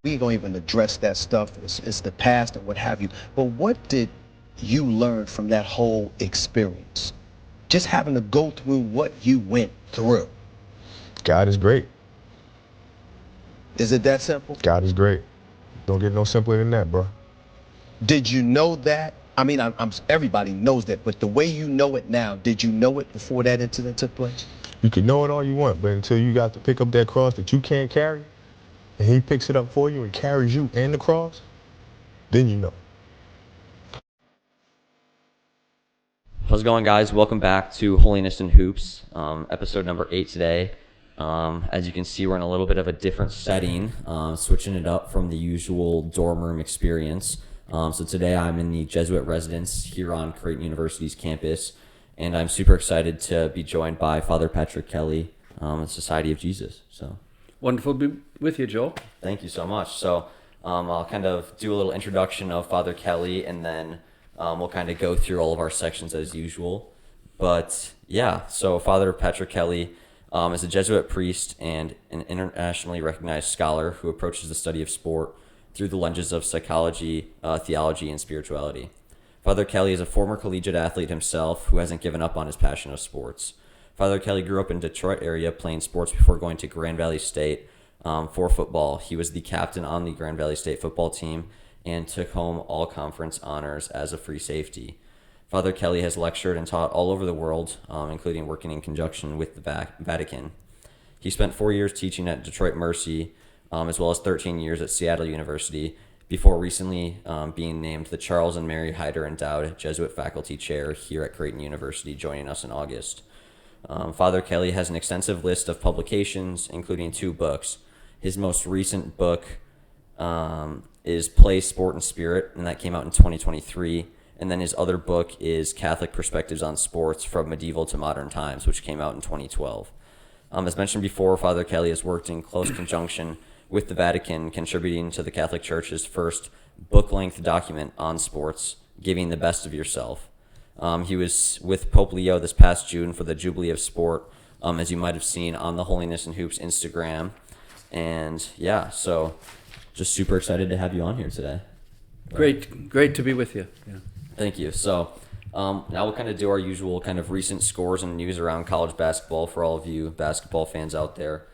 We ain't gonna even address that stuff. It's the past and what have you. But what did you learn from that whole experience? Just having to go through what you went through. God is great. Is it that simple? God is great. Don't get no simpler than that, bro. Did you know that? I mean, everybody knows that, but the way you know it now, did you know it before that incident took place? You can know it all you want, but until you got to pick up that cross that you can't carry, and he picks it up for you and carries you and the cross, then you know. How's it going, guys? Welcome back to Holiness and Hoops, episode number 8 today. As you can see, we're in a little bit of a different setting, switching it up from the usual dorm room experience. So today I'm in the Jesuit residence here on Creighton University's campus, and I'm super excited to be joined by Father Patrick Kelly, the Society of Jesus. So wonderful to be with you, Joel. Thank you so much. So I'll kind of do a little introduction of Father Kelly, and then we'll kind of go through all of our sections as usual. But yeah, so Father Patrick Kelly is a Jesuit priest and an internationally recognized scholar who approaches the study of sport through the lenses of psychology, theology, and spirituality. Father Kelly is a former collegiate athlete himself who hasn't given up on his passion of sports. Father Kelly grew up in Detroit area playing sports before going to Grand Valley State for football. He was the captain on the Grand Valley State football team and took home all conference honors as a free safety. Father Kelly has lectured and taught all over the world, including working in conjunction with the Vatican. He spent 4 years teaching at Detroit Mercy, as well as 13 years at Seattle University, before recently being named the Charles and Mary Hyder Endowed Jesuit Faculty Chair here at Creighton University, joining us in August. Father Kelly has an extensive list of publications, including 2 books. His most recent book is Play, Sport, and Spirit, and that came out in 2023. And then his other book is Catholic Perspectives on Sports from Medieval to Modern Times, which came out in 2012. As mentioned before, Father Kelly has worked in close conjunction with the Vatican, contributing to the Catholic Church's first book-length document on sports, Giving the Best of Yourself. He was with Pope Leo this past June for the Jubilee of Sport, as you might have seen on the Holiness and Hoops Instagram. And yeah, so just super excited to have you on here today. Great to be with you. Yeah. Thank you. So now we'll kind of do our usual kind of recent scores and news around college basketball for all of you basketball fans out there.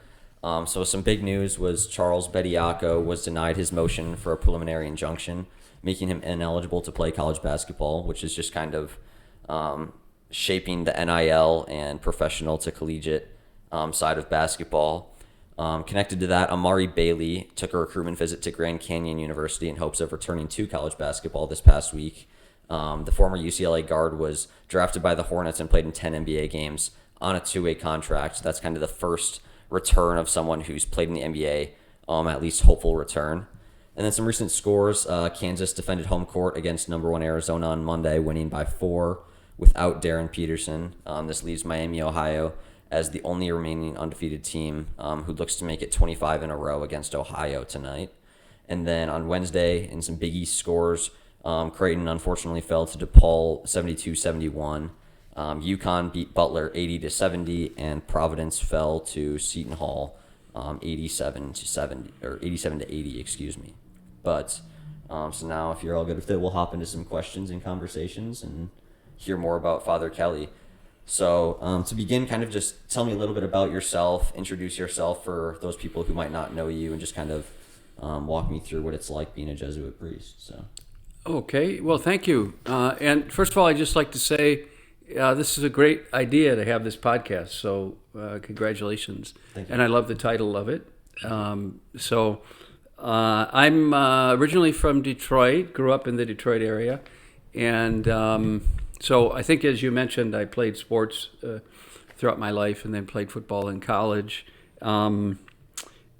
So some big news was Charles Bediako was denied his motion for a preliminary injunction, making him ineligible to play college basketball, which is just kind of shaping the NIL and professional to collegiate side of basketball. Connected to that, Amari Bailey took a recruitment visit to Grand Canyon University in hopes of returning to college basketball this past week. The former UCLA guard was drafted by the Hornets and played in 10 NBA games on a 2-way contract. That's kind of the first return of someone who's played in the NBA, at least hopeful return. And then some recent scores. Kansas defended home court against number 1 Arizona on Monday, winning by 4 without Darren Peterson. This leaves Miami, Ohio, as the only remaining undefeated team who looks to make it 25 in a row against Ohio tonight. And then on Wednesday, in some Big East scores, Creighton unfortunately fell to DePaul 72-71. UConn beat Butler 80-70, and Providence fell to Seton Hall 87-80, excuse me. But so now, if you're all good with it, we'll hop into some questions and conversations and hear more about Father Kelly. So to begin, kind of just tell me a little bit about yourself, introduce yourself for those people who might not know you, and just kind of walk me through what it's like being a Jesuit priest. So. Okay, well, thank you. And first of all, I'd just like to say this is a great idea to have this podcast, so congratulations. Thank you. And I love the title of it. I'm originally from Detroit, grew up in the Detroit area, and so I think, as you mentioned, I played sports throughout my life and then played football in college. And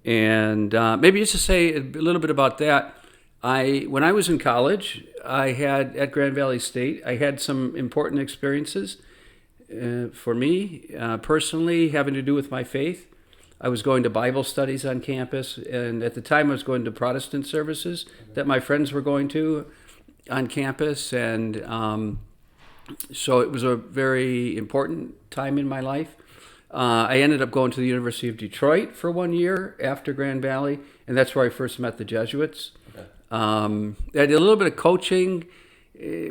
maybe just to say a little bit about that, when I was in college, I had at Grand Valley State, I had some important experiences for me personally, having to do with my faith. I was going to Bible studies on campus, and at the time I was going to Protestant services that my friends were going to on campus, and so it was a very important time in my life. I ended up going to the University of Detroit for 1 year after Grand Valley, and that's where I first met the Jesuits. Okay. I did a little bit of coaching,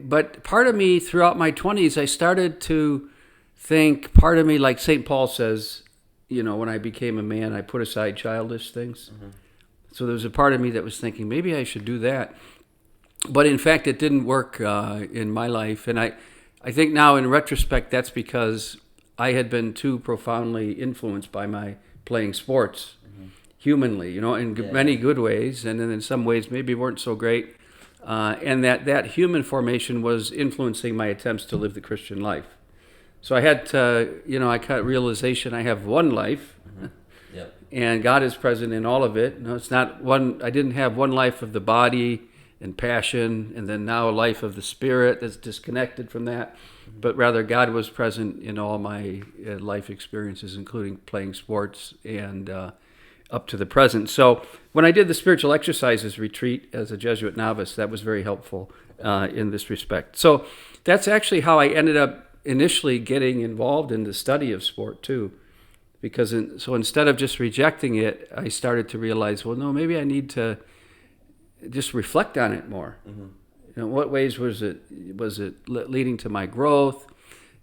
but part of me throughout my 20s, I started to think, part of me, like St. Paul says, when I became a man, I put aside childish things. Mm-hmm. So there was a part of me that was thinking, maybe I should do that. But in fact, it didn't work in my life. And I think now in retrospect, that's because I had been too profoundly influenced by my playing sports, humanly, in many good ways. And then in some ways, maybe weren't so great. And that human formation was influencing my attempts to live the Christian life. So I had to, I got realization I have one life. Mm-hmm. Yep. And God is present in all of it. No, it's not one. I didn't have one life of the body and passion, and then now a life of the spirit that's disconnected from that. But rather, God was present in all my life experiences, including playing sports and up to the present. So when I did the spiritual exercises retreat as a Jesuit novice, that was very helpful in this respect. So that's actually how I ended up initially getting involved in the study of sport too. Because so instead of just rejecting it, I started to realize, well, no, maybe I need to just reflect on it more. Mm-hmm. In what ways was it leading to my growth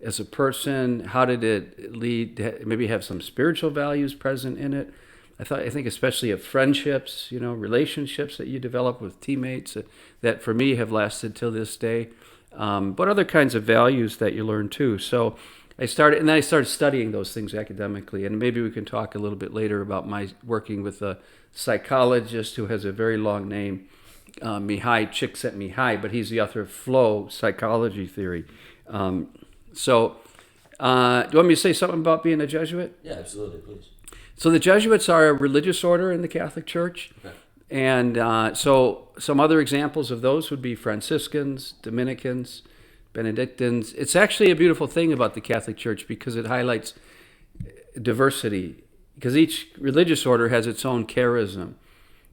as a person? How did it lead to maybe have some spiritual values present in it? I think especially of friendships, relationships that you develop with teammates that for me have lasted till this day, but other kinds of values that you learn too. So I started studying those things academically, and maybe we can talk a little bit later about my working with a psychologist who has a very long name, Mihai Csikszentmihalyi, but he's the author of Flow Psychology Theory. Do you want me to say something about being a Jesuit? Yeah, absolutely, please. So the Jesuits are a religious order in the Catholic Church, okay. And so some other examples of those would be Franciscans, Dominicans, Benedictines. It's actually a beautiful thing about the Catholic Church because it highlights diversity, because each religious order has its own charism,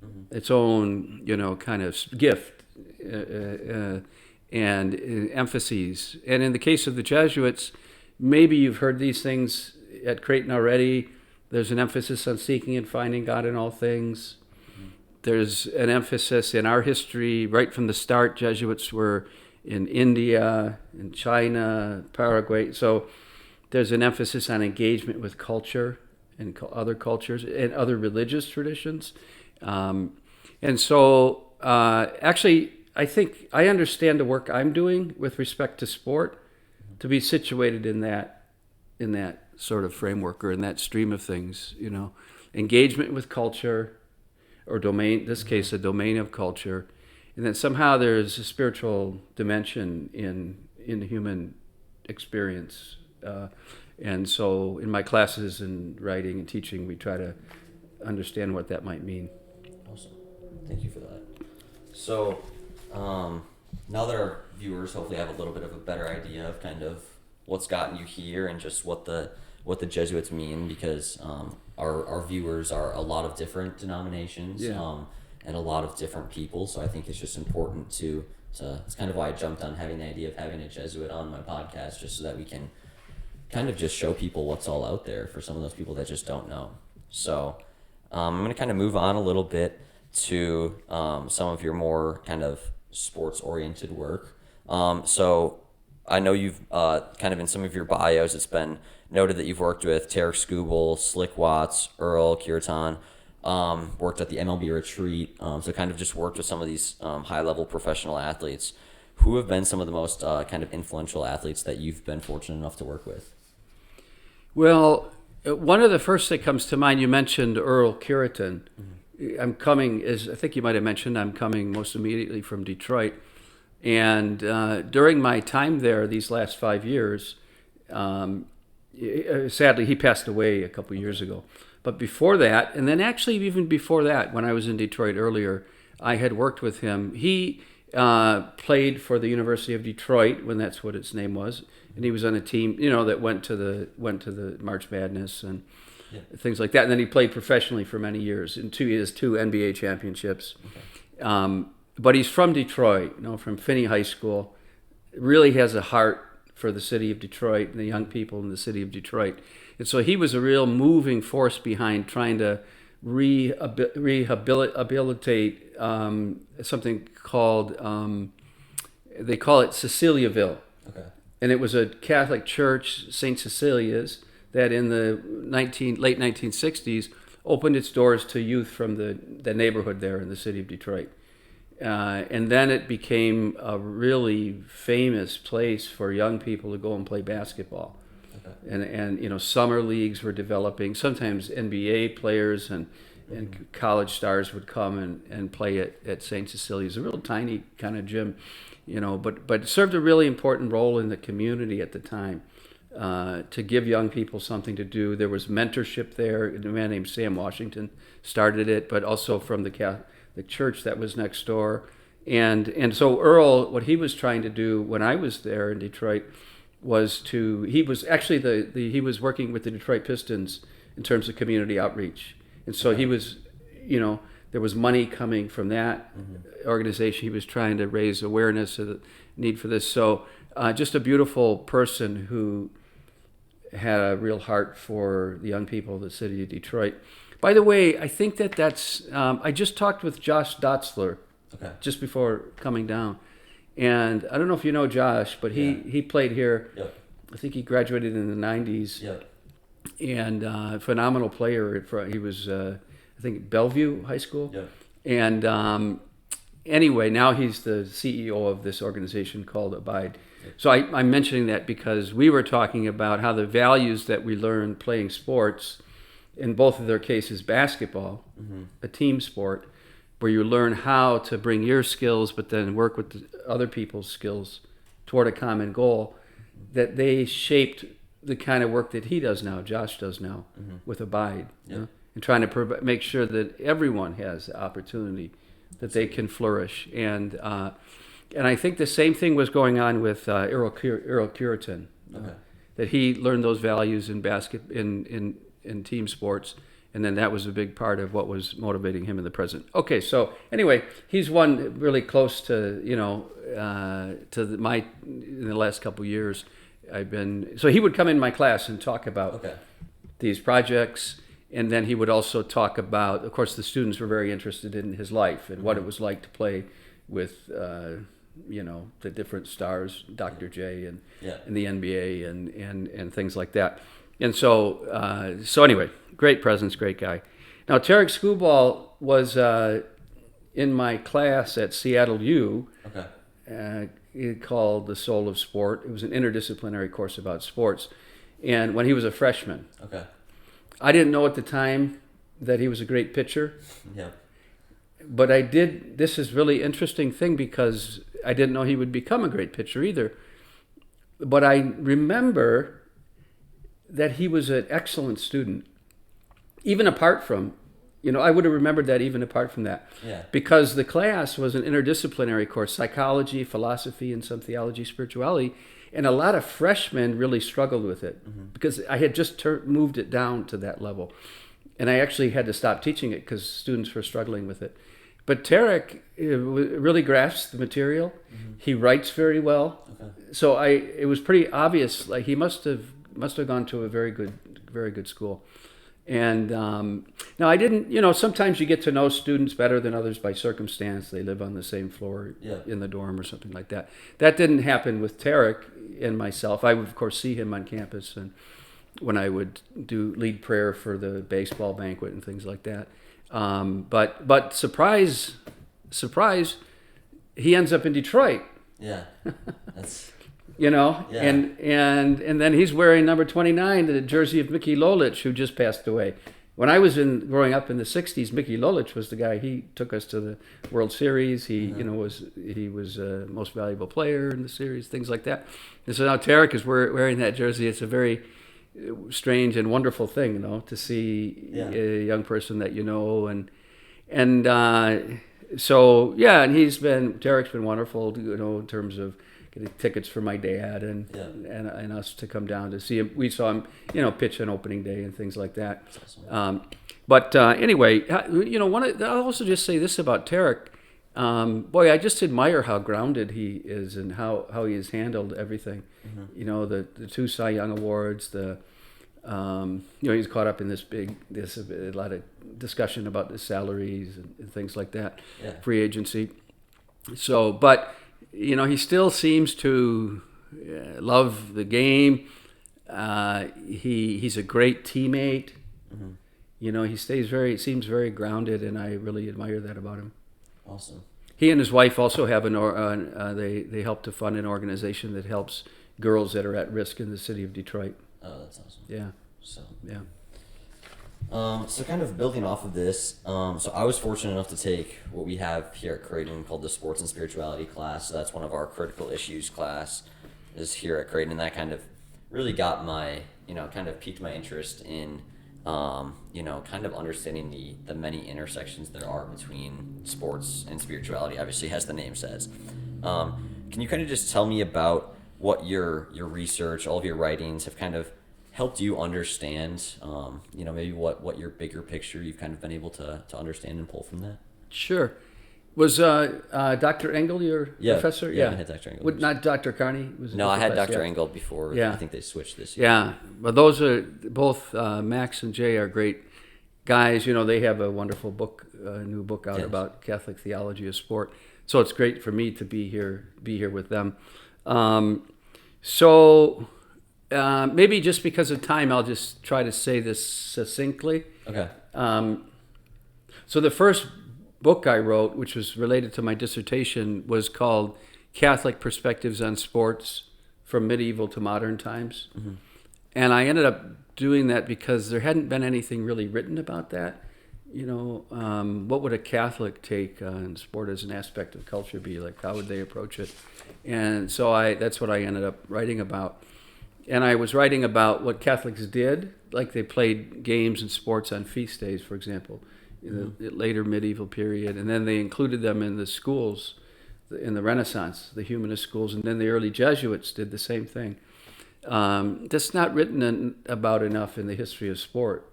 mm-hmm. its own, kind of gift and emphases. And in the case of the Jesuits, maybe you've heard these things at Creighton already. There's an emphasis on seeking and finding God in all things. Mm-hmm. There's an emphasis in our history, right from the start. Jesuits were in India, in China, Paraguay. So there's an emphasis on engagement with culture and other cultures and other religious traditions. And so actually, I think I understand the work I'm doing with respect to sport to be situated in that sort of framework or in that stream of things, engagement with culture or domain, in this case, a domain of culture. And then somehow there's a spiritual dimension in the human experience. And so in my classes and writing and teaching, we try to understand what that might mean. Awesome. Thank you for that. So now that our viewers hopefully have a little bit of a better idea of kind of what's gotten you here and just what the Jesuits mean, because our viewers are a lot of different denominations. Yeah. And a lot of different people, so I think it's just important to it's kind of why I jumped on having the idea of having a Jesuit on my podcast, just so that we can kind of just show people what's all out there for some of those people that just don't know. So I'm going to kind of move on a little bit to some of your more kind of sports-oriented work. So I know you've kind of in some of your bios, it's been noted that you've worked with Tarek Skubal, Slick Watts, Earl Curitan, worked at the MLB retreat, so kind of just worked with some of these high-level professional athletes. Who have been some of the most kind of influential athletes that you've been fortunate enough to work with? Well, one of the first that comes to mind, you mentioned Earl Curitan. Mm-hmm. I think you might have mentioned, I'm coming most immediately from Detroit. And during my time there, these last 5 years, sadly, he passed away a couple years ago. But before that, and then actually even before that, when I was in Detroit earlier, I had worked with him. He played for the University of Detroit when that's what its name was, and he was on a team, that went to the March Madness and things like that. And then he played professionally for many years. He has 2 NBA championships. Okay. But he's from Detroit, from Finney High School. Really has a heart for the city of Detroit and the young people in the city of Detroit. And so he was a real moving force behind trying to rehabilitate something called, they call it Ceciliaville. Okay. And it was a Catholic church, St. Cecilia's, that in the late 1960s opened its doors to youth from the neighborhood there in the city of Detroit. And then it became a really famous place for young people to go and play basketball. Okay. And you know, summer leagues were developing. Sometimes NBA players and college stars would come and play at St. Cecilia's, a real tiny kind of gym, you know, but it served a really important role in the community at the time, to give young people something to do. There was mentorship there. A man named Sam Washington started it, but also from the church that was next door. And so Earl, what he was trying to do when I was there in Detroit was he was actually he was working with the Detroit Pistons in terms of community outreach. And so he was, you know, there was money coming from that organization. He was trying to raise awareness of the need for this. So just a beautiful person who had a real heart for the young people of the city of Detroit. By the way, I think that's, I just talked with Josh Dotzler just before coming down. And I don't know if you know Josh, but he played here. Yep. I think he graduated in the 90s. Yep. And phenomenal player. He was, I think, Bellevue High School. Yep. And anyway, now he's the CEO of this organization called Abide. Yep. So I'm mentioning that because we were talking about how the values that we learn playing sports, in both of their cases basketball, a team sport, where you learn how to bring your skills but then work with other people's skills toward a common goal, that they shaped the kind of work that he does now, Josh does now, with Abide, you know, and trying to make sure that everyone has the opportunity that they can flourish. And I think the same thing was going on with Earl Curitan, that he learned those values in in team sports, and then that was a big part of what was motivating him in the present. Okay, so anyway, he's one really close to, you know, in the last couple of years. So he would come in my class and talk about these projects, and then he would also talk about, of course, the students were very interested in his life and what it was like to play with, you know, the different stars, Dr. J and the NBA and things like that. And so anyway, great presence, great guy. Now, Tarek Skubal was in my class at Seattle U. Called The Soul of Sport. It was an interdisciplinary course about sports. And when he was a freshman, I didn't know at the time that he was a great pitcher. Yeah. But I did. This is really interesting thing because I didn't know he would become a great pitcher either. But I remember that he was an excellent student, even apart from, you know, I would have remembered that even apart from that. Yeah. Because the class was an interdisciplinary course, psychology, philosophy, and some theology, spirituality. And a lot of freshmen really struggled with it because I had just moved it down to that level. And I actually had to stop teaching it because students were struggling with it. But Tarek really grasps the material. He writes very well. So it was pretty obvious, like he must have gone to a very good school. And now I didn't, you know, sometimes you get to know students better than others by circumstance. They live on the same floor in the dorm or something like that. That didn't happen with Tarek and myself. I would, of course, see him on campus and when I would lead prayer for the baseball banquet and things like that. But surprise, he ends up in Detroit. Yeah, that's... You know, and then he's wearing number 29, the jersey of Mickey Lolich, who just passed away. When I was growing up in the 60s, Mickey Lolich was the guy. He took us to the World Series. He, you know, was most valuable player in the series, things like that. And so now Tarek is wearing that jersey. It's a very strange and wonderful thing, you know, to see a young person that you know, and so and Tarek's been wonderful, you know, in terms of getting tickets for my dad and us to come down to see him. We saw him, you know, pitch on opening day and things like that. Awesome. But anyway, you know, I'll also just say this about Tarek. boy, I just admire how grounded he is and how he has handled everything. You know, the two Cy Young Awards, he's caught up in a lot of discussion about the salaries and things like that, free agency. So, but, he still seems to love the game. He's a great teammate. He seems very grounded, and I really admire that about him. Awesome. He and his wife also have they help to fund an organization that helps girls that are at risk in the city of Detroit. Oh, that's awesome. Yeah. So Yeah. So kind of building off of this, so I was fortunate enough to take what we have here at Creighton called the Sports and Spirituality class. So that's one of our critical issues class is here at Creighton, and that kind of really got my, kind of piqued my interest in, kind of understanding the many intersections there are between sports and spirituality, obviously, as the name says. Can you kind of just tell me about what your research, all of your writings have kind of helped you understand, maybe what your bigger picture you've kind of been able to understand and pull from that? Sure. Was Dr. Engel your professor? Yeah, I had Dr. Engel. Not Dr. Carney? No, I had Dr. Engel before. Yeah. I think they switched this year. Yeah, but those are both Max and Jay are great guys. They have a wonderful book, new book out about Catholic theology of sport. So it's great for me to be here with them. Maybe just because of time, I'll just try to say this succinctly. Okay. So the first book I wrote, which was related to my dissertation, was called Catholic Perspectives on Sports from Medieval to Modern Times. And I ended up doing that because there hadn't been anything really written about that. What would a Catholic take on sport as an aspect of culture be? Like, how would they approach it? And so that's what I ended up writing about. And I was writing about what Catholics did, like they played games and sports on feast days, for example, in the later medieval period. And then they included them in the schools, in the Renaissance, the humanist schools. And then the early Jesuits did the same thing. That's not written about enough in the history of sport.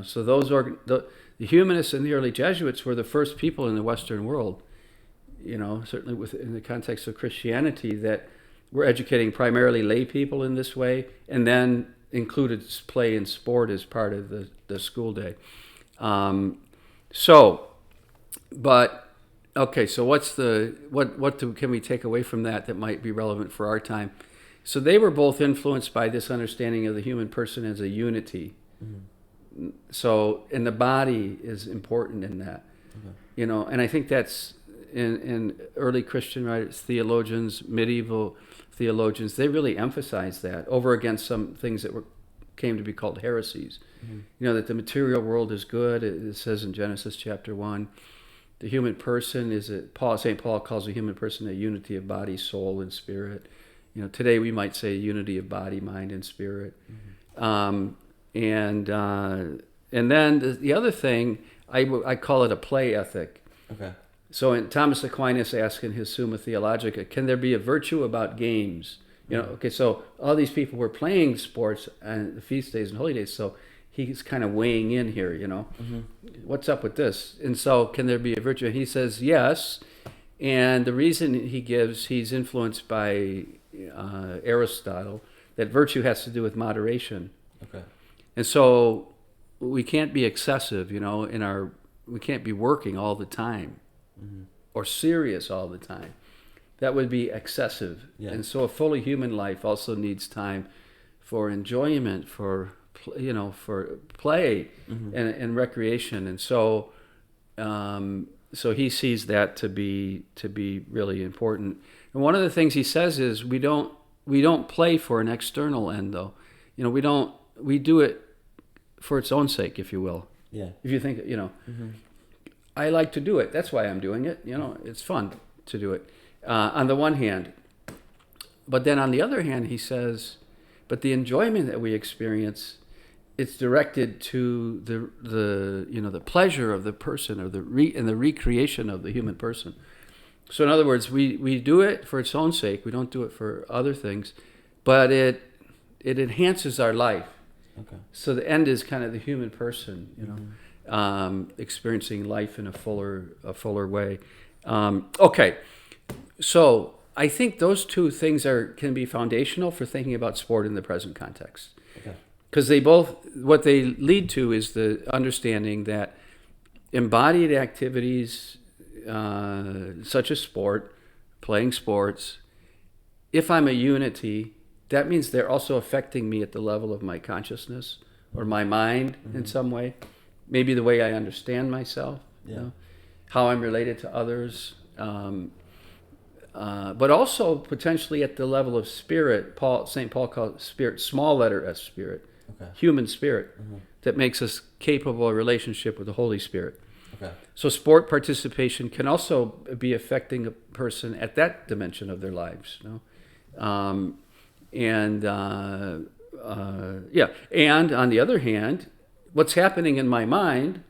So the humanists and the early Jesuits were the first people in the Western world, certainly in the context of Christianity, that were educating primarily lay people in this way, and then included play and sport as part of the school day. So what can we take away from that might be relevant for our time? So they were both influenced by this understanding of the human person as a unity. So, and the body is important in that, and I think that's in early Christian writers, theologians, medieval theologians, they really emphasized that over against some things that came to be called heresies. That the material world is good. It says in Genesis chapter 1, the human person St. Paul calls the human person a unity of body, soul, and spirit. Today we might say unity of body, mind, and spirit. And then the other thing, I call it a play ethic. Okay. So Thomas Aquinas asked in his Summa Theologica, can there be a virtue about games? So all these people were playing sports on the feast days and holy days, so he's kind of weighing in here, What's up with this? And so can there be a virtue? And he says yes, and the reason he gives, he's influenced by Aristotle, that virtue has to do with moderation. Okay. And so we can't be excessive, we can't be working all the time or serious all the time. That would be excessive. Yeah. And so a fully human life also needs time for enjoyment, for play and recreation. And so he sees that to be really important. And one of the things he says is we don't play for an external end, though. We do it for its own sake, if you will. Yeah. If you think, I like to do it. That's why I'm doing it. It's fun to do it. On the one hand, but then on the other hand, he says, but the enjoyment that we experience, it's directed to the pleasure of the person, or the recreation of the human person. So in other words, we do it for its own sake. We don't do it for other things, but it enhances our life. Okay. So the end is kind of the human person, experiencing life in a fuller way. Okay, so I think those two things can be foundational for thinking about sport in the present context. Okay. Because what they lead to is the understanding that embodied activities such as sport, playing sports, if I'm a unity, that means they're also affecting me at the level of my consciousness or my mind in some way. Maybe the way I understand myself, how I'm related to others, but also potentially at the level of spirit. St. Paul calls it spirit, small letter s, spirit, human spirit, that makes us capable of relationship with the Holy Spirit. Okay. So sport participation can also be affecting a person at that dimension of their lives. And on the other hand, what's happening in my mind,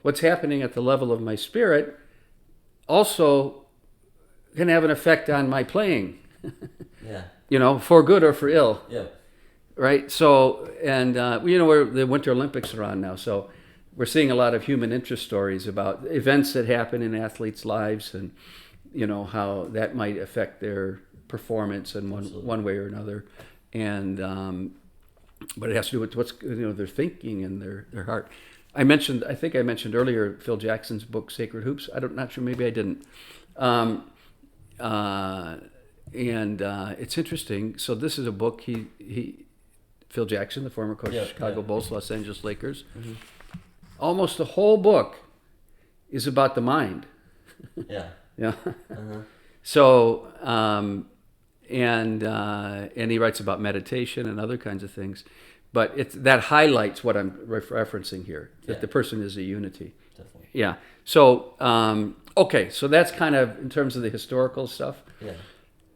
what's happening at the level of my spirit, also can have an effect on my playing. For good or for ill. Yeah. Right. So, and where the Winter Olympics are on now, so we're seeing a lot of human interest stories about events that happen in athletes' lives, and how that might affect their performance in one way or another, and but it has to do with what's their thinking and their heart. I think I mentioned earlier Phil Jackson's book Sacred Hoops. Not sure, maybe I didn't. It's interesting. So this is a book Phil Jackson, the former coach of Chicago Bulls, Los Angeles Lakers. Mm-hmm. Almost the whole book is about the mind. Yeah. Yeah. Uh-huh. So, and he writes about meditation and other kinds of things, but that highlights what I'm referencing here, that the person is a unity. Definitely. Yeah. So, okay. So that's kind of in terms of the historical stuff. Yeah.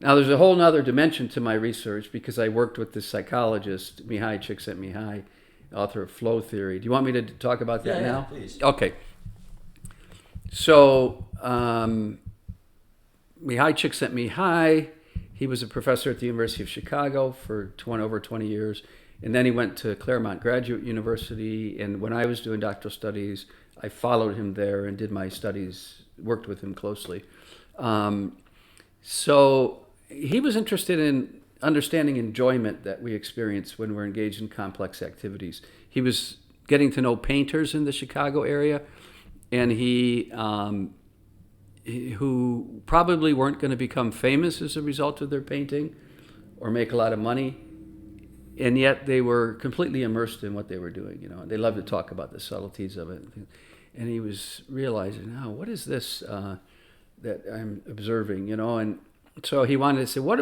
Now, there's a whole other dimension to my research because I worked with this psychologist, Mihai Csikszentmihalyi, author of Flow Theory. Do you want me to talk about that now? Yeah, please. Okay. So, Mihai Csikszentmihalyi, he was a professor at the University of Chicago for over 20 years. And then he went to Claremont Graduate University. And when I was doing doctoral studies, I followed him there and did my studies, worked with him closely. So he was interested in understanding enjoyment that we experience when we're engaged in complex activities. He was getting to know painters in the Chicago area, and who probably weren't going to become famous as a result of their painting or make a lot of money, and yet they were completely immersed in what they were doing. They loved to talk about the subtleties of it, and he was realizing, what is this that I'm observing? And so he wanted to say, what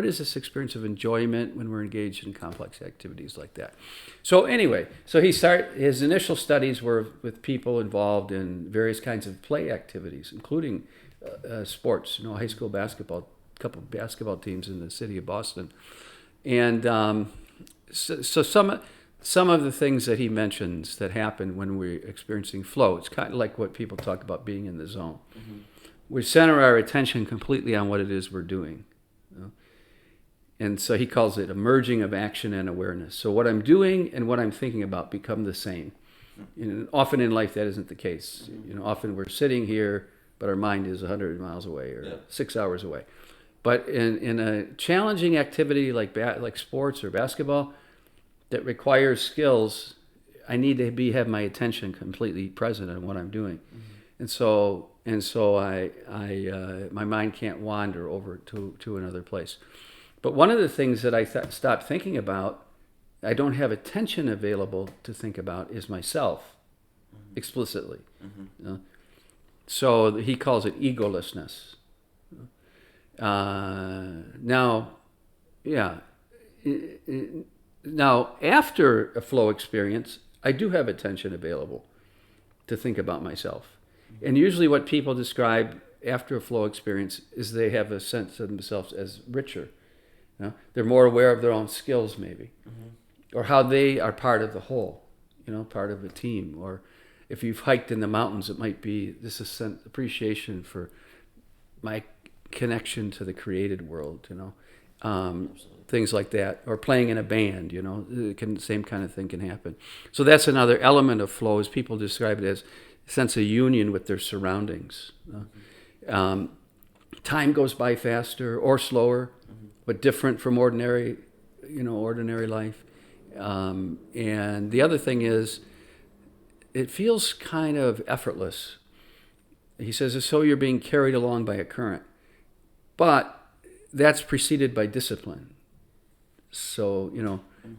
is this experience of enjoyment when we're engaged in complex activities like that? So anyway, his initial studies were with people involved in various kinds of play activities, including sports, high school basketball, a couple of basketball teams in the city of Boston. And so some of the things that he mentions that happen when we're experiencing flow, it's kind of like what people talk about being in the zone. Mm-hmm. We center our attention completely on what it is we're doing. And so he calls it a merging of action and awareness. So what I'm doing and what I'm thinking about become the same. And often in life that isn't the case. Often we're sitting here, but our mind is 100 miles away or 6 hours away. But in a challenging activity like sports or basketball that requires skills, I need to have my attention completely present on what I'm doing. Mm-hmm. And so my mind can't wander over to another place. But one of the things that I stopped thinking about, I don't have attention available to think about, is myself, explicitly. Mm-hmm. So he calls it egolessness. Now after a flow experience, I do have attention available to think about myself. And usually what people describe after a flow experience is they have a sense of themselves as richer. They're more aware of their own skills maybe, or how they are part of the whole, part of a team. Or if you've hiked in the mountains, it might be this is appreciation for my connection to the created world, things like that, or playing in a band, the same kind of thing can happen. So that's another element of flow, as people describe it as sense of union with their surroundings. Time goes by faster or slower, but different from ordinary life. And the other thing is, it feels kind of effortless. He says, as though you're being carried along by a current. But that's preceded by discipline. So,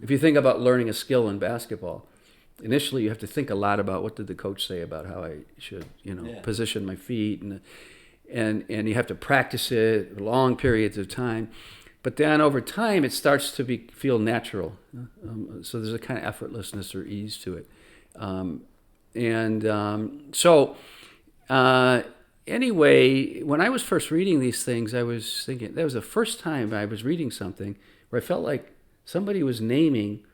if you think about learning a skill in basketball, initially you have to think a lot about what did the coach say about how I should, position my feet, and you have to practice it long periods of time. But then over time, it starts to feel natural. So there's a kind of effortlessness or ease to it. Anyway, when I was first reading these things, I was thinking, that was the first time I was reading something where I felt like somebody was naming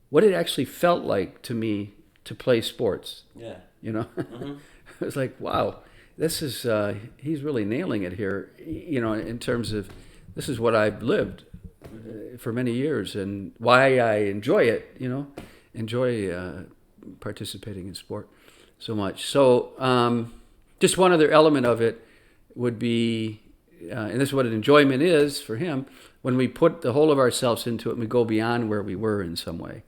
what it actually felt like to me to play sports. Yeah. I was like, wow, this is, he's really nailing it here, in terms of, this is what I've lived for many years and why I enjoy it, enjoy participating in sport so much. So just one other element of it would be, and this is what an enjoyment is for him, when we put the whole of ourselves into it and we go beyond where we were in some way.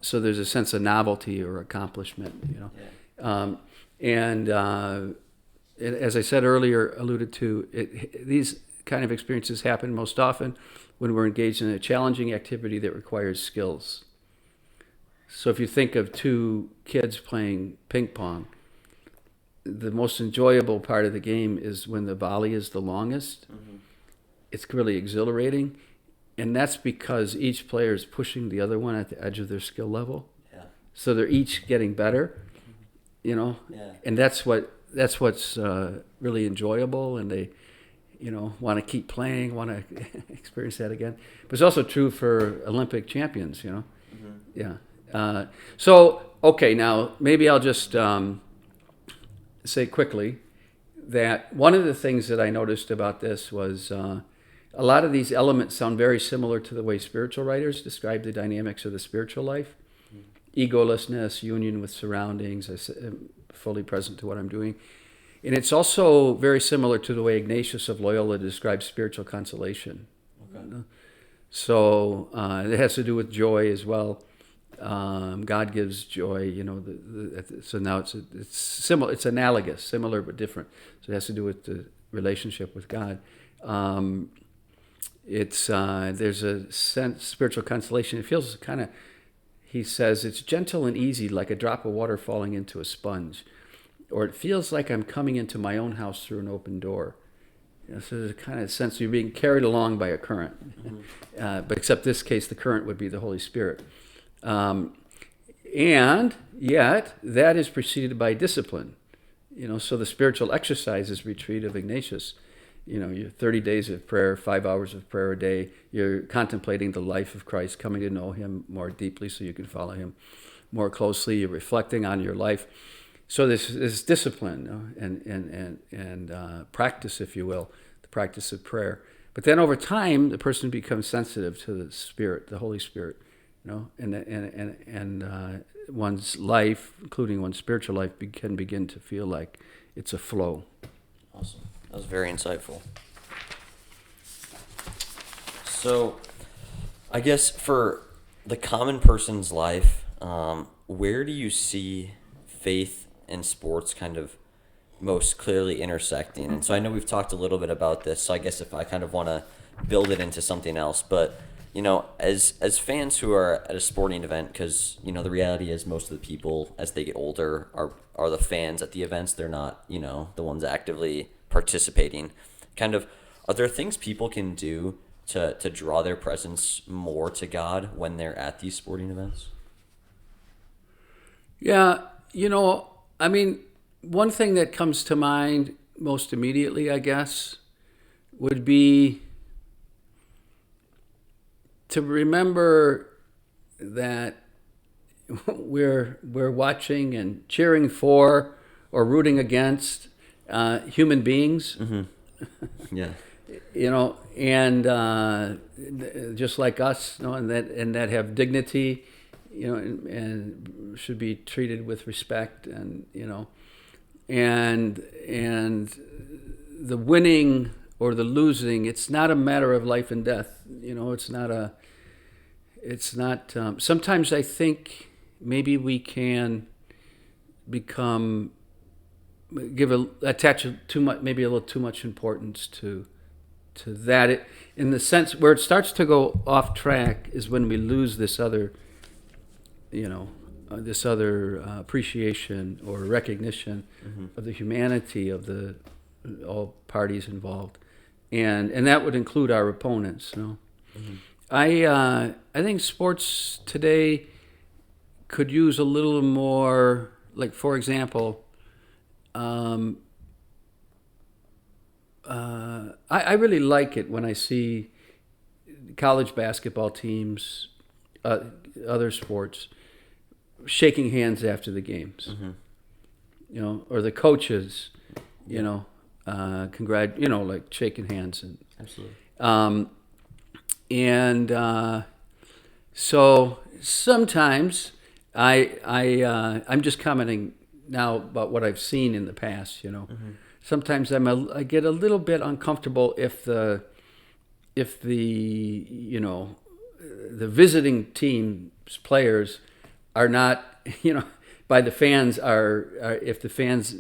So there's a sense of novelty or accomplishment, And as I said earlier, alluded to, these kind of experiences happen most often when we're engaged in a challenging activity that requires skills. So if you think of two kids playing ping pong, the most enjoyable part of the game is when the volley is the longest. Mm-hmm. It's really exhilarating. And that's because each player is pushing the other one at the edge of their skill level. Yeah. So they're each getting better, Yeah. And that's what's really enjoyable, and they, want to keep playing, want to experience that again. But it's also true for Olympic champions, Mm-hmm. Yeah. Okay, now maybe I'll just say quickly that one of the things that I noticed about this was a lot of these elements sound very similar to the way spiritual writers describe the dynamics of the spiritual life. Egolessness, union with surroundings, fully present to what I'm doing. And it's also very similar to the way Ignatius of Loyola describes spiritual consolation. Okay. So it has to do with joy as well. God gives joy, so now it's similar, it's analogous, similar but different. So it has to do with the relationship with God. There's a sense, spiritual consolation. It feels kind of, he says, it's gentle and easy, like a drop of water falling into a sponge. Or it feels like I'm coming into my own house through an open door. So there's a kind of sense you're being carried along by a current. Mm-hmm. But except this case, the current would be the Holy Spirit. And yet, that is preceded by discipline. So the spiritual exercises retreat of Ignatius, your 30 days of prayer, 5 hours of prayer a day, you're contemplating the life of Christ, coming to know him more deeply so you can follow him more closely, you're reflecting on your life. So this discipline and practice, if you will, the practice of prayer. But then over time, the person becomes sensitive to the Spirit, the Holy Spirit, and one's life, including one's spiritual life, can begin to feel like it's a flow. Awesome. That was very insightful. So, I guess for the common person's life, where do you see faith and sports kind of most clearly intersecting? And so I know we've talked a little bit about this, so I guess if I kind of want to build it into something else, but as fans who are at a sporting event, because the reality is most of the people as they get older are the fans at the events. They're not the ones actively participating. Kind of, are there things people can do to draw their presence more to God when they're at these sporting events? Yeah, one thing that comes to mind most immediately, I guess, would be to remember that we're watching and cheering for or rooting against human beings. Mm-hmm. Yeah. And just like us, and that have dignity, and should be treated with respect, and and the winning or the losing, it's not a matter of life and death. It's not. Sometimes I think maybe we can attach too much, maybe a little too much importance to that. In the sense where it starts to go off track is when we lose this other, appreciation or recognition of the humanity of all parties involved, and that would include our opponents. I think sports today could use a little more, like, for example, I really like it when I see college basketball teams, other sports, shaking hands after the games, or the coaches, like shaking hands and Absolutely. So sometimes I'm just commenting now about what I've seen in the past. Sometimes I get a little bit uncomfortable if the the visiting team's players are not, by the fans are if the fans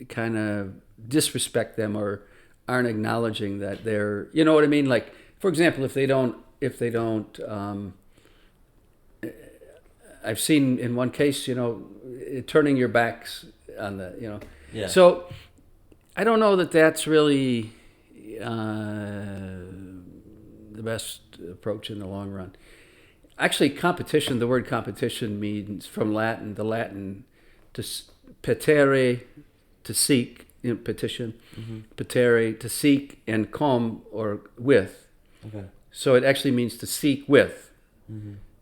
kind of disrespect them or aren't acknowledging that they're, you know what I mean? Like, for example, if they don't, I've seen in one case, turning your backs on the. Yeah. So I don't know that that's really the best approach in the long run. Actually, competition, the word competition means from Latin, the Latin to petere, to seek, petition, petere, to seek, and com, or with. Okay. So it actually means to seek with.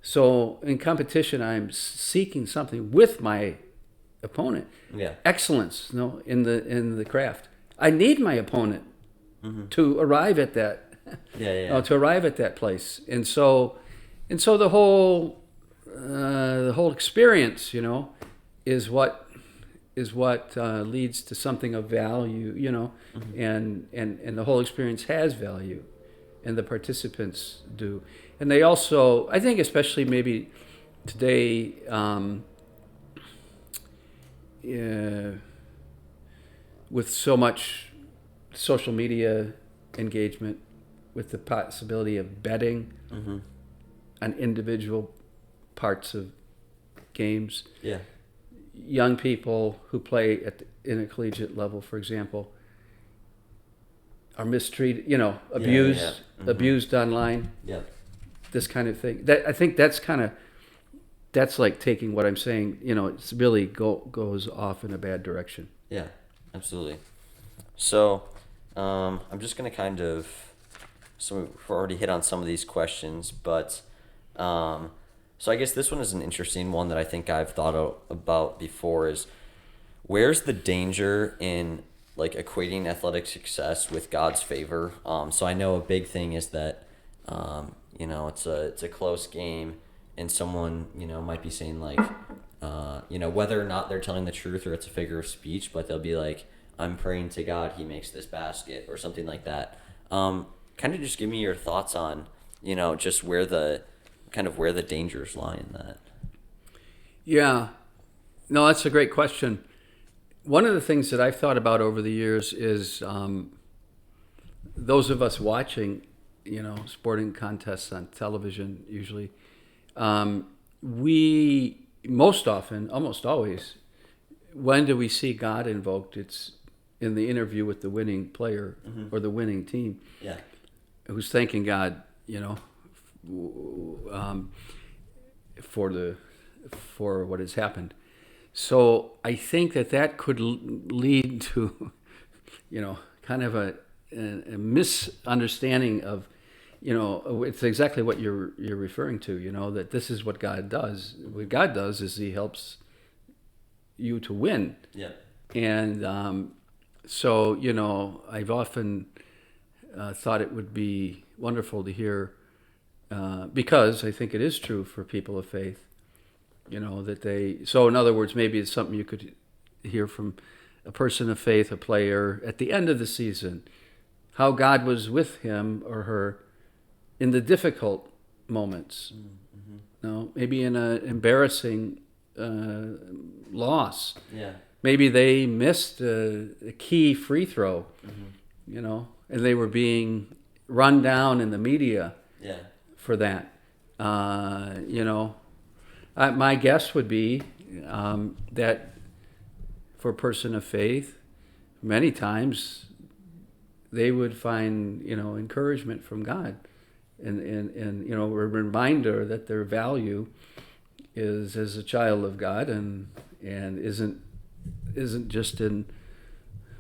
So in competition, I'm seeking something with my opponent. Yeah. Excellence, in the craft. I need my opponent to arrive at that. To arrive at that place, and so the whole experience, is what leads to something of value, and the whole experience has value, and the participants do, and they also, I think, especially maybe today, with so much social media engagement, with the possibility of betting on individual parts of games. Yeah. Young people who play at in a collegiate level, for example, are mistreated, abused, abused online. Yeah. This kind of thing. I think that's like taking what I'm saying, it's really goes off in a bad direction. Yeah, absolutely. So, I'm just gonna so we've already hit on some of these questions, but so I guess this one is an interesting one that I think I've thought about before is, where's the danger in like equating athletic success with God's favor? So I know a big thing is that, it's a close game, and someone, might be saying like, whether or not they're telling the truth or it's a figure of speech, but they'll be like, I'm praying to God he makes this basket or something like that. Kind of just give me your thoughts on, just where the dangers lie in that. Yeah. No, that's a great question. One of the things that I've thought about over the years is those of us watching, sporting contests on television usually, we most often, almost always, when do we see God invoked? It's in the interview with the winning player or the winning team. Yeah. Who's thanking God, for what has happened. So I think that could lead to, kind of a misunderstanding of, it's exactly what you're referring to. That this is what God does. What God does is He helps you to win. Yeah. And so I've often thought it would be wonderful to hear, because I think it is true for people of faith, that they, so in other words, maybe it's something you could hear from a person of faith, a player, at the end of the season, how God was with him or her in the difficult moments. No, maybe in an embarrassing loss. Yeah. Maybe they missed a key free throw, and they were being run down in the media Yeah. for that. My guess would be that for a person of faith, many times they would find encouragement from God, and a reminder that their value is as a child of God, and isn't just in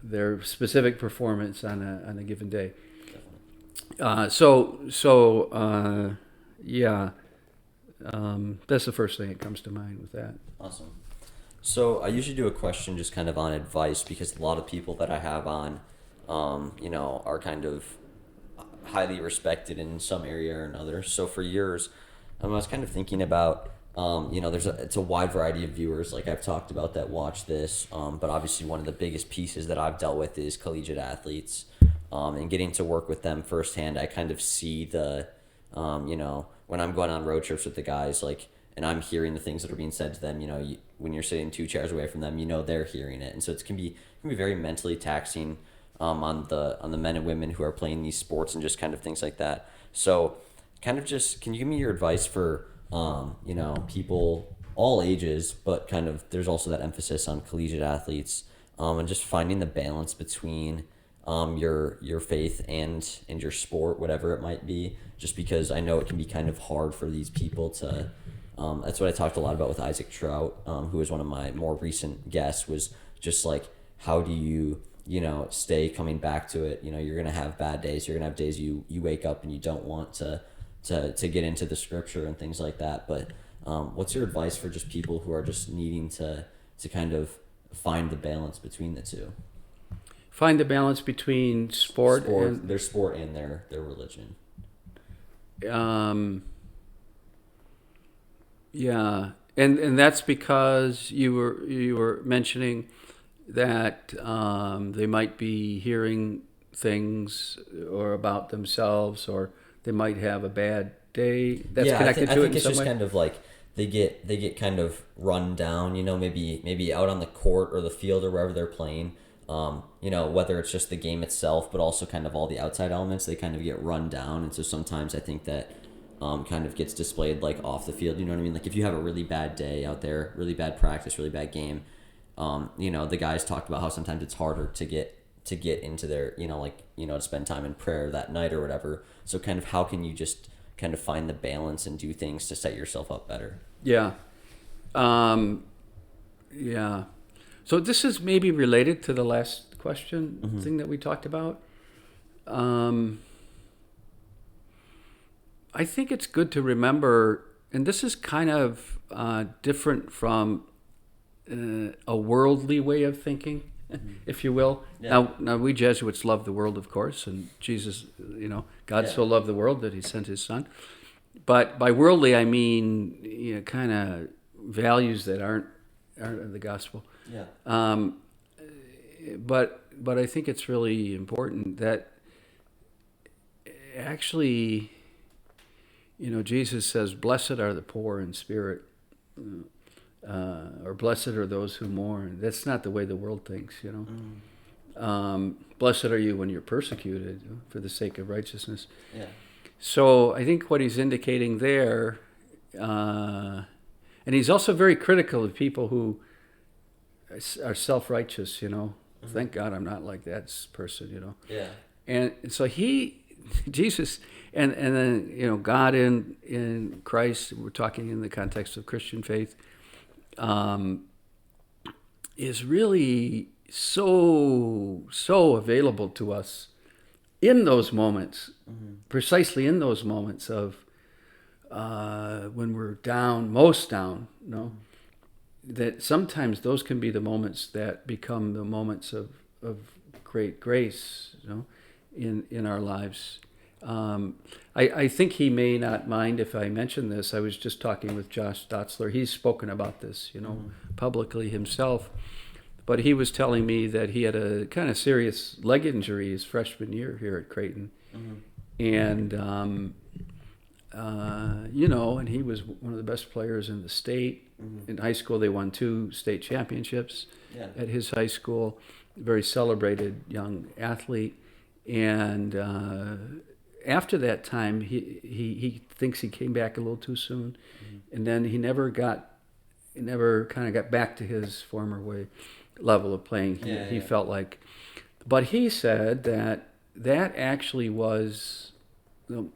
their specific performance on a given day. That's the first thing that comes to mind with that. Awesome. So I usually do a question just kind of on advice, because a lot of people that I have on, are kind of highly respected in some area or another. So for years, I was kind of thinking about, it's a wide variety of viewers, like I've talked about, that watch this. But obviously one of the biggest pieces that I've dealt with is collegiate athletes. And getting to work with them firsthand, I kind of see the, when I'm going on road trips with the guys, like, and I'm hearing the things that are being said to them, when you're sitting 2 chairs away from them, they're hearing it. And so it can be very mentally taxing on the men and women who are playing these sports and just kind of things like that. So kind of just, can you give me your advice for, people all ages, but kind of there's also that emphasis on collegiate athletes, and just finding the balance between your faith and your sport, whatever it might be, just because I know it can be kind of hard for these people to, that's what I talked a lot about with Isaac Trout, who was one of my more recent guests, was just like, how do you, stay coming back to it? You're going to have bad days. You're going to have days you wake up and you don't want to get into the scripture and things like that. But what's your advice for just people who are just needing to kind of find the balance between the two? Find the balance between sport and their sport and their religion. And that's because you were mentioning that they might be hearing things or about themselves, or they might have a bad day that's connected to it in some way. I think it's just kind of like they get kind of run down, maybe out on the court or the field or wherever they're playing. Whether it's just the game itself, but also kind of all the outside elements, they kind of get run down. And so sometimes I think that kind of gets displayed like off the field. You know what I mean? Like if you have a really bad day out there, really bad practice, really bad game, the guys talked about how sometimes it's harder to get into their, to spend time in prayer that night or whatever. So kind of how can you just kind of find the balance and do things to set yourself up better? Yeah. So this is maybe related to the last question thing that we talked about. I think it's good to remember, and this is kind of different from a worldly way of thinking, if you will. Yeah. Now we Jesuits love the world, of course, and Jesus, God so loved the world that he sent his son. But by worldly, I mean, kind of values that aren't the gospel. Yeah. But I think it's really important that actually, Jesus says, "Blessed are the poor in spirit," or "Blessed are those who mourn." That's not the way the world thinks, Blessed are you when you're persecuted for the sake of righteousness. Yeah. So I think what he's indicating there, and he's also very critical of people who are self-righteous, Thank God I'm not like that person, Yeah. And so Jesus, and then, God in Christ, we're talking in the context of Christian faith, is really so available to us in those moments, precisely in those moments of when we're down, most down, that sometimes those can be the moments that become the moments of great grace, in our lives. I think he may not mind if I mention this. I was just talking with Josh Dotzler. He's spoken about this, publicly himself. but he was telling me that he had a kind of serious leg injury his freshman year here at Creighton. And, and he was one of the best players in the state. In high school, they won 2 state championships at his high school. Very celebrated young athlete. And after that time, he thinks he came back a little too soon. And then he never kind of got back to his former level of playing. He felt like, but he said that actually was, one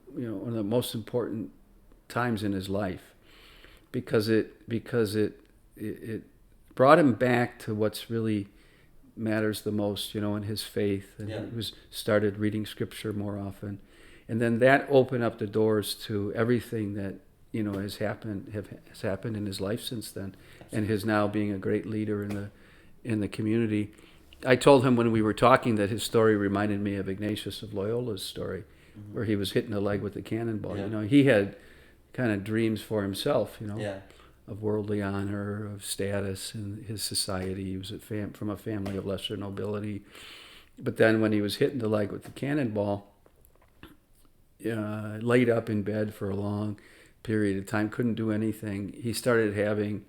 of the most important times in his life, because it brought him back to what's really matters the most, in his faith, and he started reading scripture more often, and then that opened up the doors to everything that has happened in his life since then, and his now being a great leader in the community. I told him when we were talking that his story reminded me of Ignatius of Loyola's story, where he was hitting the leg with a cannonball. He had kind of dreams for himself, of worldly honor, of status in his society. He was from a family of lesser nobility. But then when he was hitting the leg with the cannonball, laid up in bed for a long period of time, couldn't do anything, he started having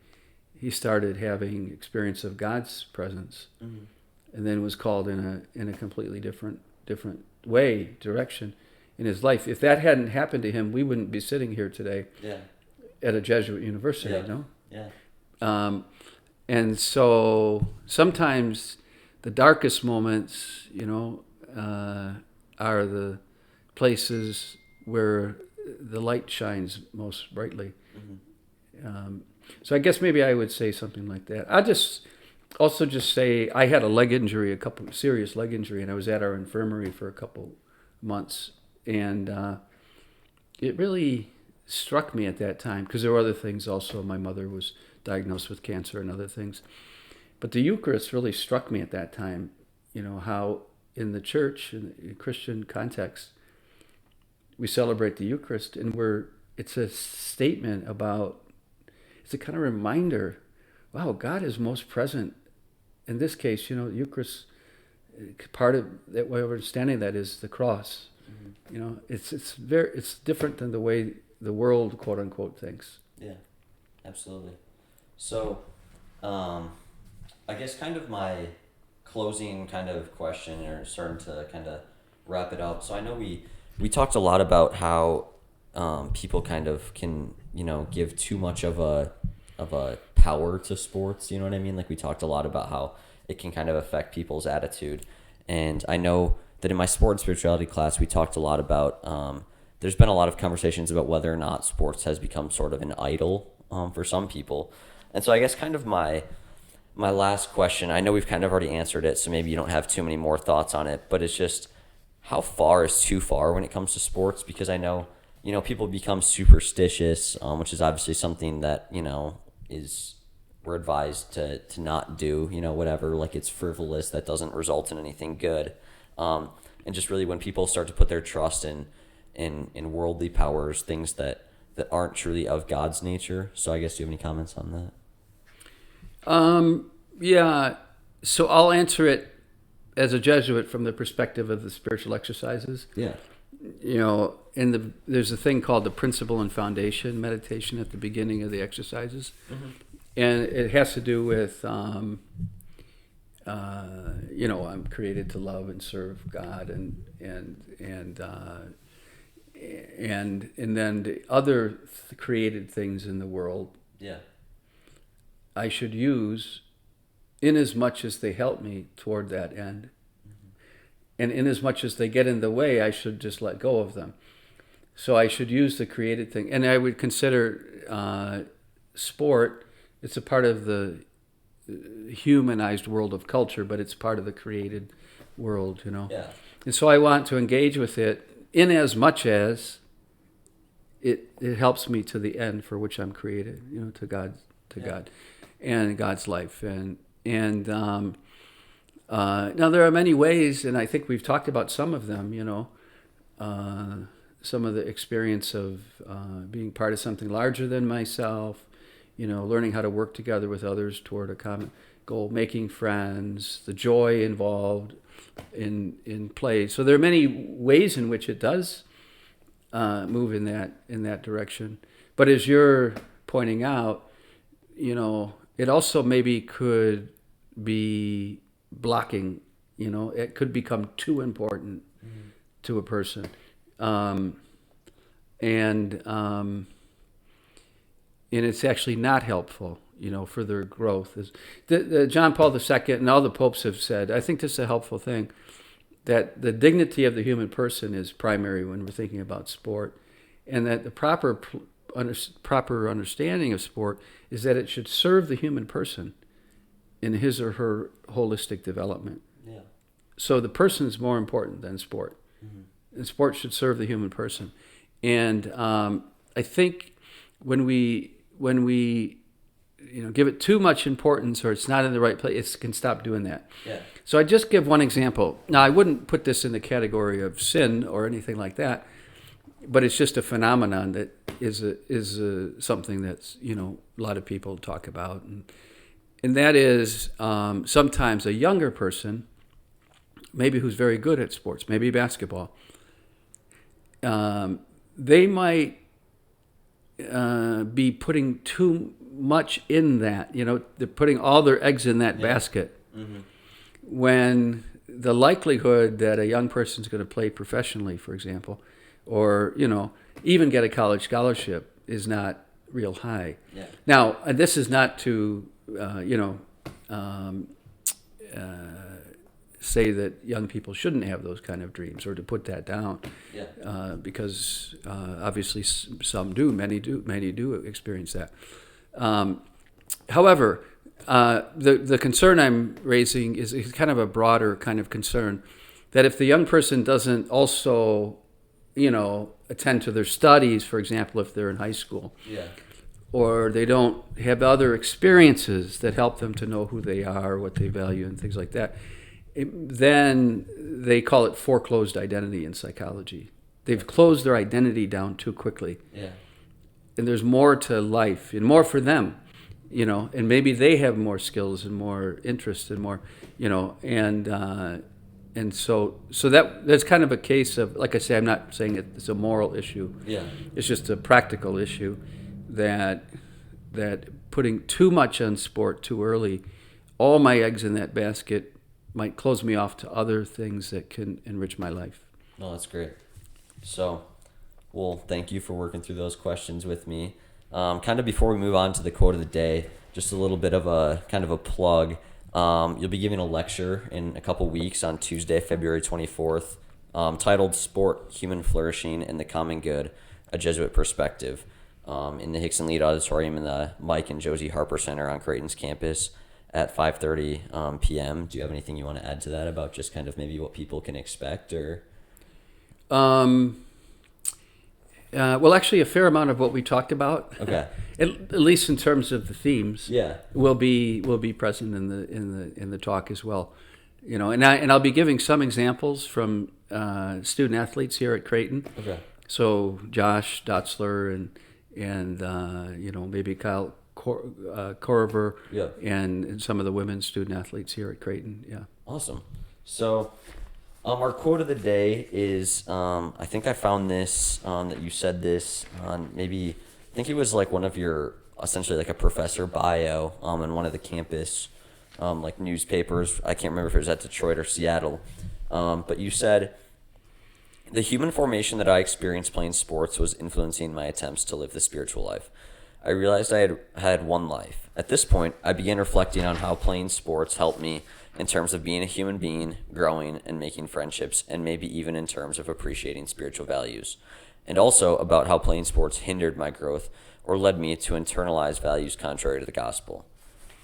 experience of God's presence, and then was called in a completely different direction in his life. If that hadn't happened to him, we wouldn't be sitting here today at a Jesuit university, and so sometimes the darkest moments, are the places where the light shines most brightly. So I guess maybe I would say something like that. I just say I had a serious leg injury, and I was at our infirmary for a couple months, and it really struck me at that time, because there were other things also. My mother was diagnosed with cancer and other things, but the Eucharist really struck me at that time. How in the church, in the Christian context, we celebrate the Eucharist, and it's a statement about, it's a kind of reminder, wow, God is most present. In this case, Eucharist, part of that way of understanding that is the cross. It's different than the way the world, quote unquote, thinks. Yeah, absolutely. So, I guess kind of my closing kind of question, or starting to kind of wrap it up. So I know we talked a lot about how people kind of can give too much of a power to sports. You know what I mean? Like, we talked a lot about how it can kind of affect people's attitude, and I know that in my sport and spirituality class we talked a lot about. There's been a lot of conversations about whether or not sports has become sort of an idol for some people, and so I guess kind of my last question. I know we've kind of already answered it, so maybe you don't have too many more thoughts on it, but it's just, how far is too far when it comes to sports? Because I know, people become superstitious, which is obviously something that, we're advised to not do, whatever, like it's frivolous, that doesn't result in anything good. And just really when people start to put their trust in worldly powers, things that aren't truly of God's nature. So I guess, do you have any comments on that? Yeah, so I'll answer it as a Jesuit from the perspective of the spiritual exercises. Yeah. There's a thing called the principle and foundation meditation at the beginning of the exercises. And it has to do with, I'm created to love and serve God, and then the other created things in the world. Yeah. I should use in as much as they help me toward that end. And in as much as they get in the way, I should just let go of them. So I should use the created thing. And I would consider sport, it's a part of the humanized world of culture, but it's part of the created world, Yeah. And so I want to engage with it in as much as it helps me to the end for which I'm created, to God and God's life. And now there are many ways, and I think we've talked about some of them, some of the experience of being part of something larger than myself, learning how to work together with others toward a goal, making friends, the joy involved in play. So there are many ways in which it does move in that direction. But as you're pointing out, it also maybe could be blocking. It could become too important to a person, and it's actually not helpful. For their growth. The John Paul II and all the popes have said, I think this is a helpful thing, that the dignity of the human person is primary when we're thinking about sport, and that the proper understanding of sport is that it should serve the human person in his or her holistic development. Yeah. So the person is more important than sport. And sport should serve the human person. And I think when we give it too much importance, or it's not in the right place, it can stop doing that. Yeah. So I just give one example. Now, I wouldn't put this in the category of sin or anything like that, but it's just a phenomenon that is something that's a lot of people talk about, and that is sometimes a younger person, maybe who's very good at sports, maybe basketball, they might be putting too much in that. They're putting all their eggs in that basket. Mm-hmm. When the likelihood that a young person's going to play professionally, for example, or even get a college scholarship is not real high. Yeah. Now, this is not to say that young people shouldn't have those kind of dreams, or to put that down. Yeah. Because obviously some do, many do experience that. However, the concern I'm raising is kind of a broader kind of concern, that if the young person doesn't also, attend to their studies, for example, if they're in high school, yeah, or they don't have other experiences that help them to know who they are, what they value, and things like that, then they call it foreclosed identity in psychology. They've closed their identity down too quickly. Yeah. And there's more to life, and more for them, and maybe they have more skills and more interest and more, and so that's kind of a case of, like I say, I'm not saying it's a moral issue. Yeah. It's just a practical issue that putting too much on sport too early, all my eggs in that basket, might close me off to other things that can enrich my life. No, that's great. So, well, thank you for working through those questions with me. Kind of before we move on to the quote of the day, just a little bit of a kind of a plug. You'll be giving a lecture in a couple weeks on Tuesday, February 24th, titled Sport, Human Flourishing, and the Common Good, a Jesuit Perspective, in the Hickson Lead Auditorium in the Mike and Josie Harper Center on Creighton's campus at 5:30 p.m. Do you have anything you want to add to that about just kind of maybe what people can expect, or? Well, actually, a fair amount of what we talked about, okay, at least in terms of the themes, yeah, will be present in the talk as well. And I'll be giving some examples from student athletes here at Creighton. Okay. So Josh Dotzler and maybe Kyle Corver, yeah, and some of the women's student athletes here at Creighton. Yeah. Awesome. So, our quote of the day is, I think I found this, that you said this on maybe, I think it was like one of your, essentially like a professor bio, in one of the campus, like newspapers. I can't remember if it was at Detroit or Seattle. But you said, the human formation that I experienced playing sports was influencing my attempts to live the spiritual life. I realized I had one life. At this point, I began reflecting on how playing sports helped me in terms of being a human being, growing, and making friendships, and maybe even in terms of appreciating spiritual values. And also about how playing sports hindered my growth or led me to internalize values contrary to the gospel.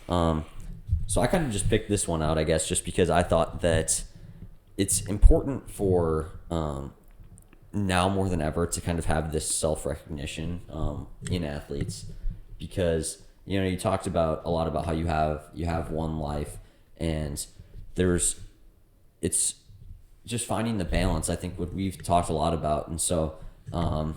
So I kind of just picked this one out, I guess, just because I thought that it's important for now more than ever to kind of have this self-recognition in athletes, because you talked about a lot about how you have one life, and it's just finding the balance. I think what we've talked a lot about, and so I'll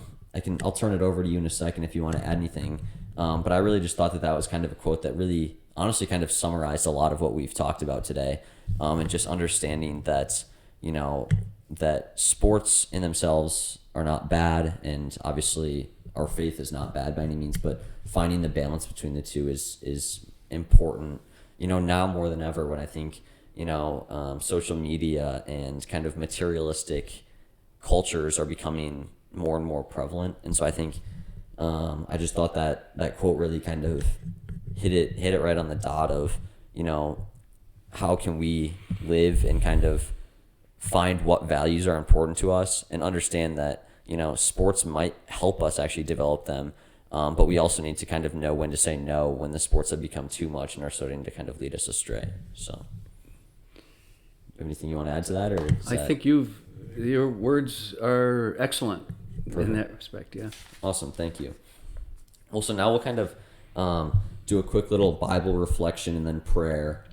turn it over to you in a second if you want to add anything, but I really just thought that was kind of a quote that really honestly kind of summarized a lot of what we've talked about today, and just understanding that, that sports in themselves are not bad, and obviously our faith is not bad by any means, but finding the balance between the two is important, now more than ever, when I think, social media and kind of materialistic cultures are becoming more and more prevalent. And so I think, I just thought that quote really kind of hit it right on the dot of, how can we live and kind of find what values are important to us, and understand that, sports might help us actually develop them. But we also need to kind of know when to say no when the sports have become too much and are starting to kind of lead us astray. So, anything you want to add to that, or I think your words are excellent in that respect. Yeah. Awesome, thank you. Well, so now we'll kind of do a quick little Bible reflection and then prayer.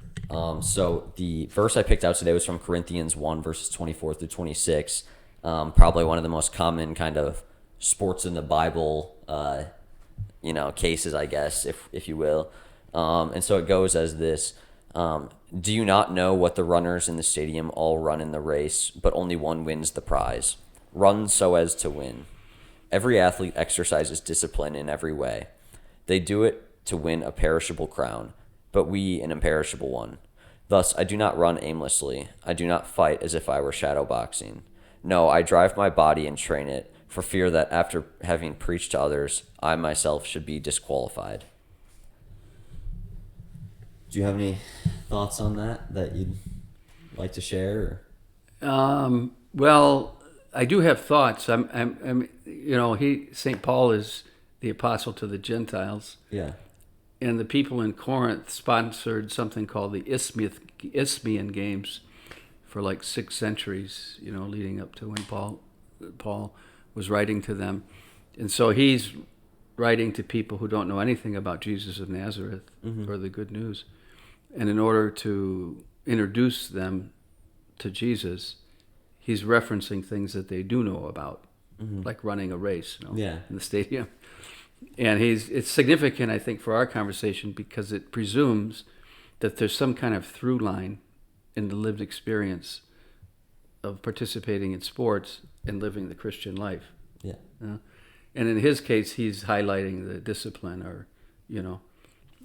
So the verse I picked out today was from Corinthians 1, verses 24 through 26. Probably one of the most common kind of sports in the Bible, cases, I guess, if you will. And so it goes as this. Do you not know what the runners in the stadium all run in the race, but only one wins the prize? Run so as to win. Every athlete exercises discipline in every way. They do it to win a perishable crown, but we an imperishable one. Thus I do not run aimlessly. I do not fight as if I were shadowboxing. No, I drive my body and train it, for fear that after having preached to others, I myself should be disqualified. Do you have any thoughts on that you'd like to share? Well, I do have thoughts. St. Paul is the apostle to the Gentiles. Yeah. And the people in Corinth sponsored something called the Isthmian Games for like 6 centuries, leading up to when Paul was writing to them. And so he's writing to people who don't know anything about Jesus of Nazareth or the good news. And in order to introduce them to Jesus, he's referencing things that they do know about, like running a race in the stadium. And it's significant, I think, for our conversation because it presumes that there's some kind of through line in the lived experience of participating in sports and living the Christian life. Yeah. And in his case, he's highlighting the discipline or,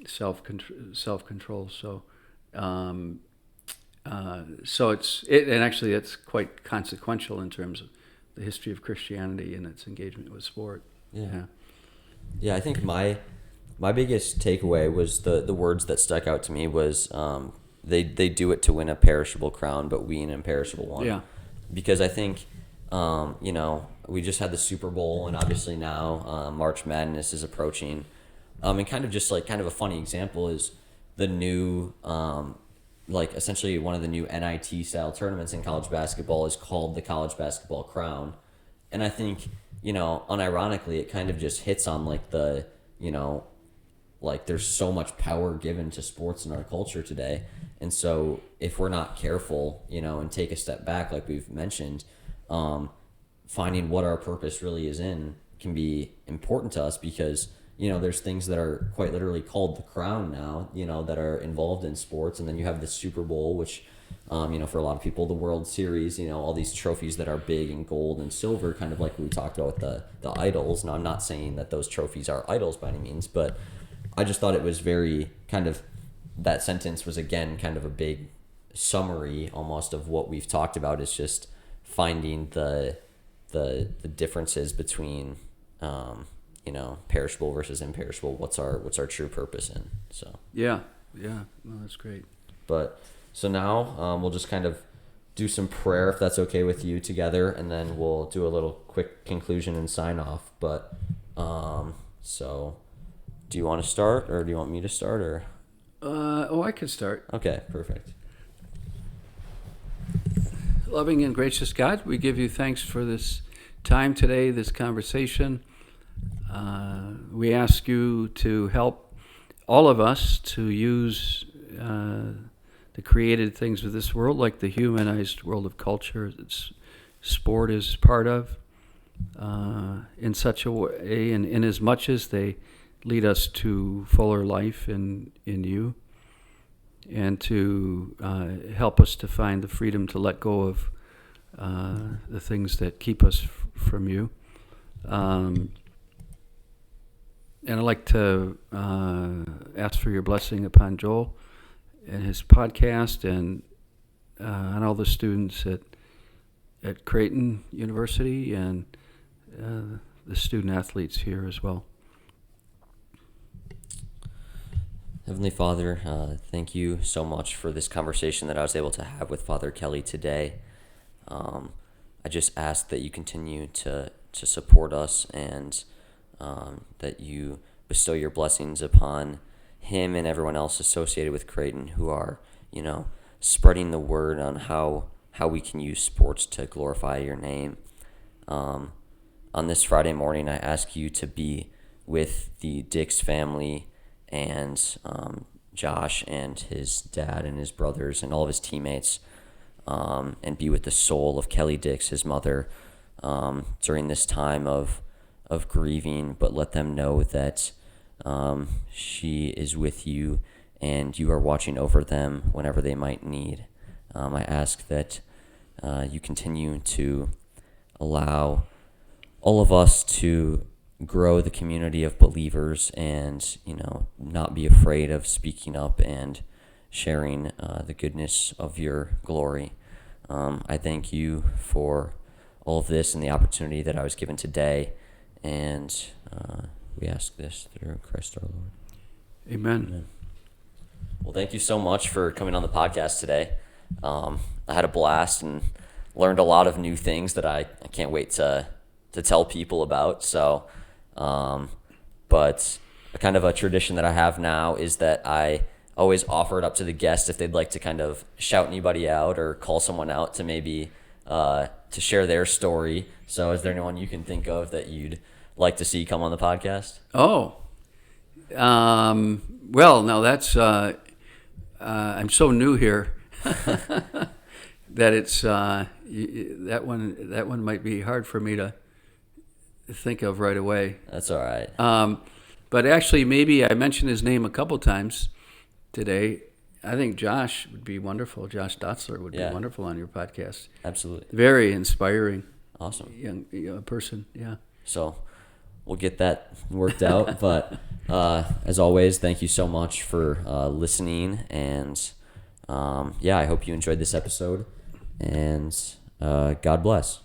self-control. So, and actually it's quite consequential in terms of the history of Christianity and its engagement with sport. Yeah, I think my biggest takeaway was the words that stuck out to me was they do it to win a perishable crown, but we an imperishable one. Yeah. Because I think we just had the Super Bowl, and obviously now March Madness is approaching. And kind of a funny example is the new essentially one of the new NIT style tournaments in college basketball is called the College Basketball Crown. And I think, unironically, it kind of just hits on there's so much power given to sports in our culture today. And so if we're not careful, and take a step back, like we've mentioned, finding what our purpose really is in can be important to us because, there's things that are quite literally called the crown now, that are involved in sports. And then you have the Super Bowl, which, for a lot of people, the World Series, all these trophies that are big and gold and silver, kind of like we talked about with the idols. Now, I'm not saying that those trophies are idols by any means, but I just thought it was very kind of, that sentence was, again, kind of a big summary almost of what we've talked about, is just finding the differences between, perishable versus imperishable. What's our true purpose in? So no, that's great. But so now we'll just kind of do some prayer, if that's okay with you, together, and then we'll do a little quick conclusion and sign off. But so do you want to start, or do you want me to start, or? I could start. Okay, perfect. Loving and gracious God, we give you thanks for this time today, this conversation. We ask you to help all of us to use the created things of this world, like the humanized world of culture that sport is part of, in such a way, and in as much as they lead us to fuller life in you. and to help us to find the freedom to let go of the things that keep us from you. And I'd like to ask for your blessing upon Joel and his podcast, and on all the students at Creighton University, and the student athletes here as well. Heavenly Father, thank you so much for this conversation that I was able to have with Father Kelly today. I just ask that you continue to support us, and that you bestow your blessings upon him and everyone else associated with Creighton who are, spreading the word on how we can use sports to glorify your name. On this Friday morning, I ask you to be with the Dix family and Josh and his dad and his brothers and all of his teammates, and be with the soul of Kelly Dix, his mother, during this time of grieving, but let them know that she is with you and you are watching over them whenever they might need. I ask that you continue to allow all of us to grow the community of believers, and not be afraid of speaking up and sharing the goodness of your glory. I thank you for all of this and the opportunity that I was given today, and we ask this through Christ our Lord. Amen. Amen. Well, thank you so much for coming on the podcast today. I had a blast and learned a lot of new things that I can't wait to tell people about. So, but kind of a tradition that I have now is that I always offer it up to the guests if they'd like to kind of shout anybody out or call someone out to maybe to share their story. So is there anyone you can think of that you'd like to see come on the podcast? Oh, well, now that's I'm so new here that it's that one might be hard for me to think of right away. That's all right. But actually, maybe I mentioned his name a couple times today. I think Josh would be wonderful. Josh Dotzler would be wonderful on your podcast. Absolutely. Very inspiring. Awesome. Young person. Yeah. So we'll get that worked out. But as always, thank you so much for listening. And I hope you enjoyed this episode. And God bless.